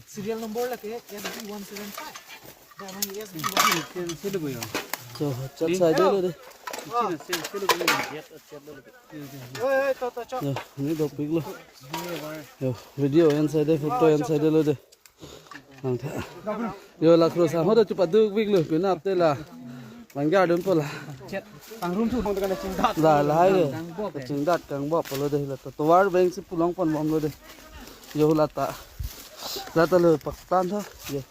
Serial number là cái SB175. Đây mà SB1. Rồi, chặt sai đây rồi đi. Ơi, to cho. Rồi, mấy đồ big luôn. Rồi, video inside đây, photo inside đây luôn đi. Hàng thế. Rồi là cross hàng hết chụp được big luôn, cái nào tên là bánh gà đơn là. Ang room thu cái này chính đạt. Là hai rồi. Chính đạt càng bọc vào đây là toar bank sẽ pulang pan bom luôn đi. Rồi là ta lừa Pakistan thôi. Rồi.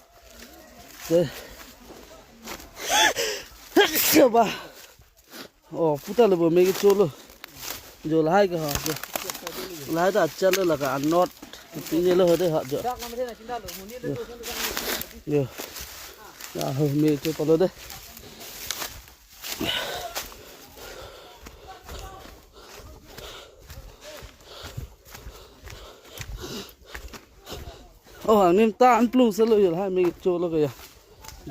Đây. Chưa ba. Puta là bữa mấy cái chỗ luôn. Rồi là hai cái họ. Là hai ta chân là cả ăn nót. Tí này là hơi đấy họ rồi. Rồi. Dạ hơi mê cho vào đây. Hàng nem ta ăn plung sẽ lợi hai mấy chỗ là kìa.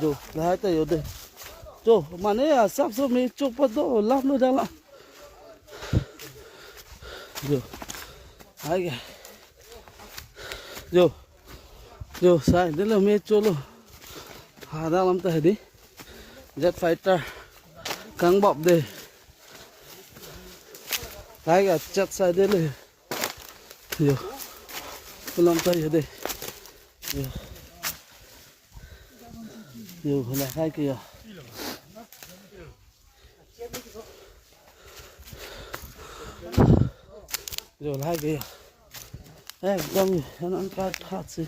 Rồi là hai tay ở đây. Rồi mà nãy sắp số mấy chỗ bắt đầu lắp nữa đang lắm. Rồi hai cái. Rồi sai đây là mấy chỗ luôn. Đang làm tay đi. Jet fighter căng bọc đây. Hai cái chặt sai đây là. Rồi làm tay ở đây. Rồi là hai kia. Rồi hai kia. Ekdom nó ăn cá thắt gì.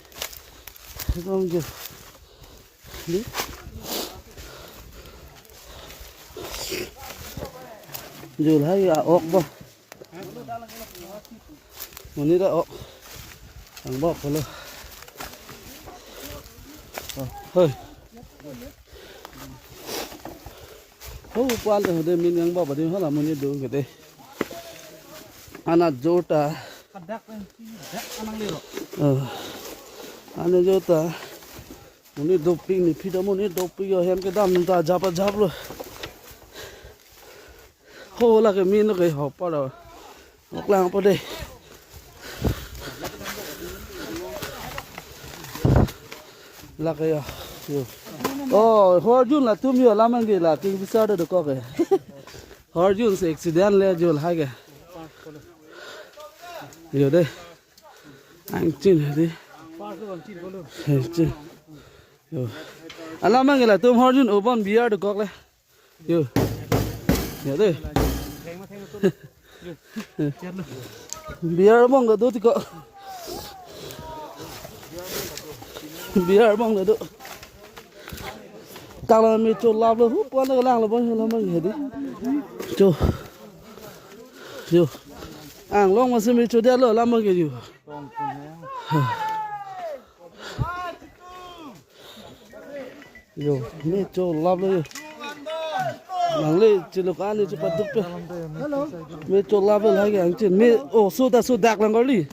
Ekdom gì. Đi. Rồi hai kia ốc bông. Muốn đi đã ốc. Thằng bọc vào luôn. Hơi quan trọng đây mình đang bảo đây hết là mình đi đường cái đây anh jota anh jota mình đi doping này phi đó mình đi doping rồi hem cái đam mình ta giáp luôn hô là cái mình nó cái hộp vào rồi hoặc là vào đây là cái Horjun là tụi mình làm cái là kinh visa đó được cái Horjun sẽ accident lên rồi hai cái rồi đây anh chín đi chín rồi anh làm cái là tụi Horjun open beer được cái rồi đây beer bông cái đó thì có beer bông cái đó tao là mình cho làm luôn hút quan nó làm là bao nhiêu làm bao nhiêu đi cho ăn long mà xem mình cho đeo làm bao nhiêu gì rồi mình cho làm luôn làm lên chỉ lúc ăn đi cho bắt được mình cho làm luôn hai cái anh chị mình số đặc làm cái gì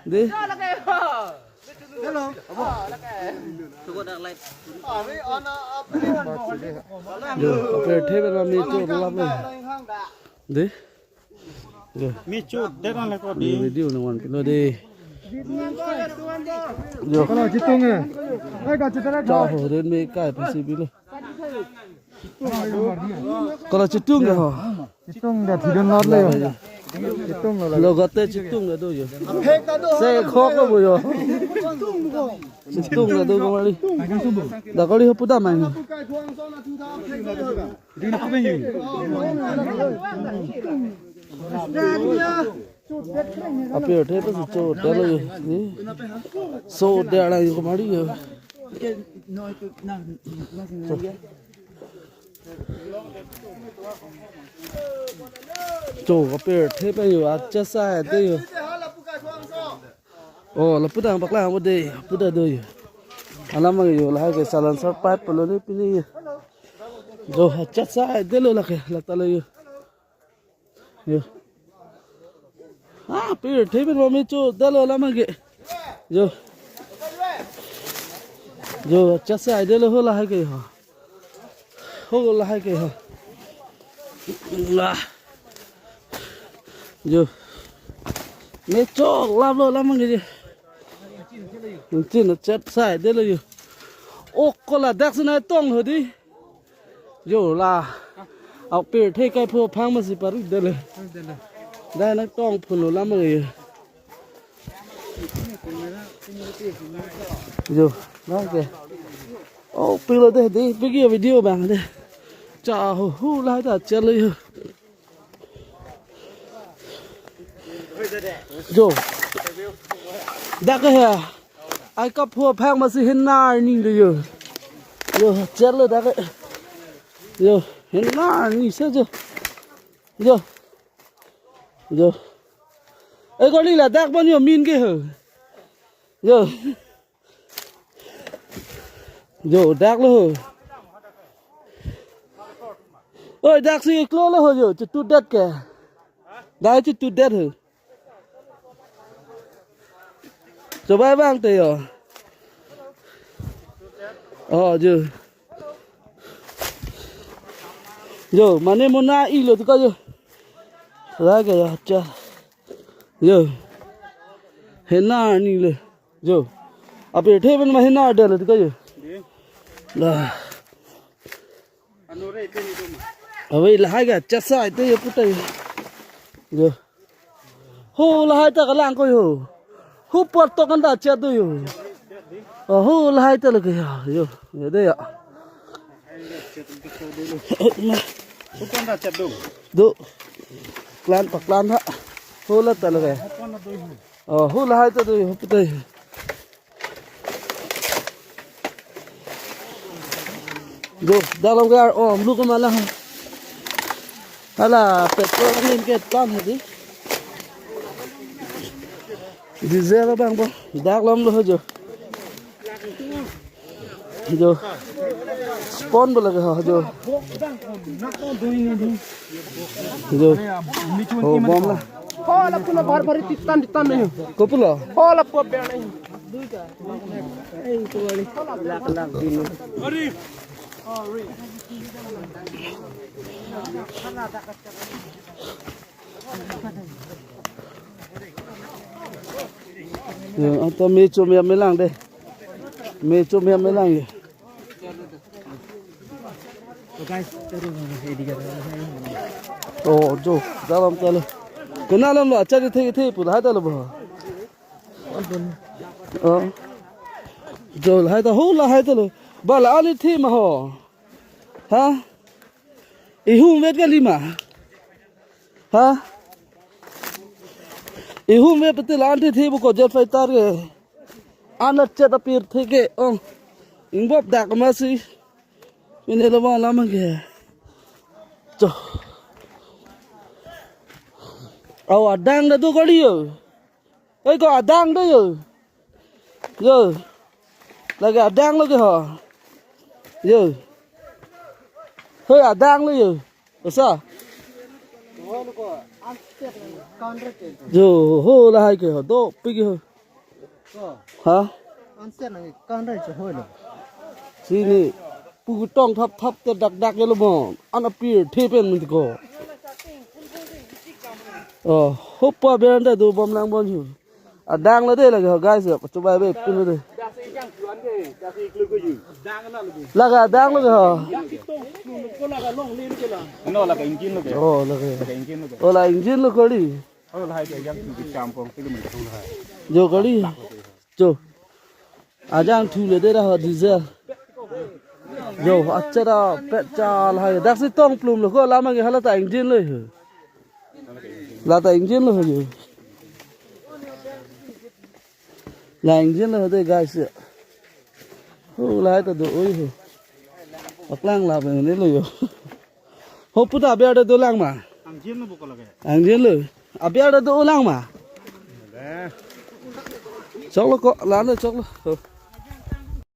đi hello rồi phải thế mà mi chốt lắm rồi đấy rồi mi chốt đấy là có đi video nó còn cái đi rồi Cái nào chỉ tung à? Ai cả chỉ cái cho hồ đến mấy cái PCB luôn còn là chỉ tung rồi hả chỉ tung là thì đơn lót lên chỉ tung là lo gạt chỉ tung là đâu rồi xe khó quá bây giờ chỉ tung là đâu có đi đã có đi hấp đá mày đi nó bên gì up here thế bớt cho đỡ rồi so đỡ lại có mà đi rồi chỗ up here thế bây giờ chết sai thế rồi là bớt đang bạc lang bớt đây rồi anh làm cái gì là hai cái silencer pipe luôn đấy pini rồi chết sai thế luôn là cái là ta lấy rồi Peter, thế bên ngoài chỗ đã lo lắm cái, rồi chắc sai đây là hơn là hai cái hả, hơn là hai cái hả, mấy chỗ làm rồi lắm cái gì mình chỉ là chết sai đấy là gì ô con là đặc này tông rồi đi rồi là học bể thế cái phô phang mà gì phải đấy là đây nó tông phun lắm rồi rồi đó kìa ô bể rồi đây đi bây giờ video bằng đây chào hu lại đã chết rồi rồi đã cái hè ai cấp phô phang mà gì hiện nay nhìn được rồi chết rồi đã cái rồi hiện nay nhìn xem rồi ấy con đi là đắc bao nhiêu min kia hả rồi đắc luôn ơi đắc gì close là rồi chứ tụt đất kìa đấy chứ tụt đất hả rồi bay vang tì rồi mà nên muốn na y rồi thì coi rồi ra kìa cha rồi hiện na ni rồi rồi à bây thế bên mà hiện na đây là thì coi rồi là ở đây là hai cái chặt sai tới phút đây rồi hồ là hai ta cái làng coi hồ hú bọt to con đã chết rồi hú là hai ta là cái rồi ở đây ạ Bukan dah cat dong. Duk klan pak klan ha hú là ta là cái hú là hai ta rồi phút đây rồi dalam cái lu cái malah hala petrol lên cái plan hết đi diesel các bạn bông đắt lắm luôn rồi rồi spawn vào là cái rồi oh bom lah Hola pula bar titan nih. kau pula Hola pula biar nih. anh ta mê cho mẹ mấy làng đây mê cho mẹ mấy làng gì ồ jo ra làm ta luôn cái nào làm là chơi thế phụ hai ta là bao rồi hai ta hú là hai ta luôn bà là anh thế mà họ hả ihum biết cái gì mà hả ihum biết betul anh thế bukan jet fighter cái anh chết apir thế cái ông ingbob dak masih ini lama lama kìa trời đang là tôi có đi rồi ấy có đang đấy rồi là cái đang luôn kìa hả rồi hơi đang luôn rồi sao rồi hô là hai kìa đó bây giờ hả gì nè pu tong thap te dak ya lo mo an appear thepen mi ko hoppa beranda do bom lang bon hu dang la de la guys cho bay be pin de la ga dang lo Nó là cái engine nó kìa. la Cái engine nó kìa. la engine lo ko di Là hai cái dăng thì cam con cái mình thu lại. jo ko di jo ajang thu le de ra diesel yo achara pecha la dak si tong plum lo ko la ma ge hala ta engine lo la ta engine lo yo la engine lo de guys ho la ta do oi ho aklang la be ne lo yo ho puta be ada do lang ma Engine nó bukan lagi. engine lo abia ada do lang ma chok lo ko la lo chok lo